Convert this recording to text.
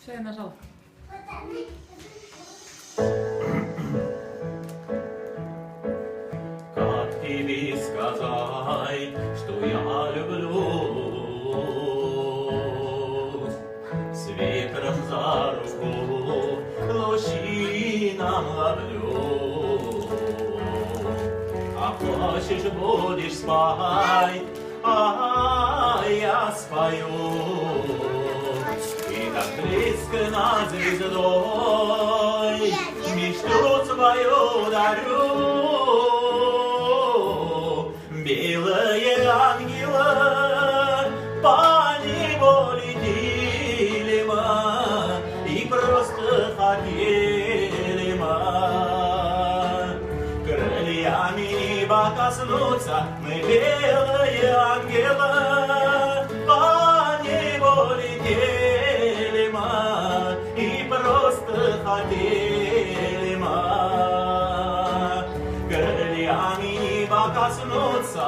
Все, я нажала. Как тебе сказать, что я люблю? С ветром за руку лучином ловлю. А хочешь, будешь спать, а я спою. И так близко над звездой мечту свою дарю. Белые ангелы по небу летели мы и просто хотели мы крыльями неба коснуться. Мы белые ангелы по небу летели мы и просто хотели мы крыльями неба коснуться.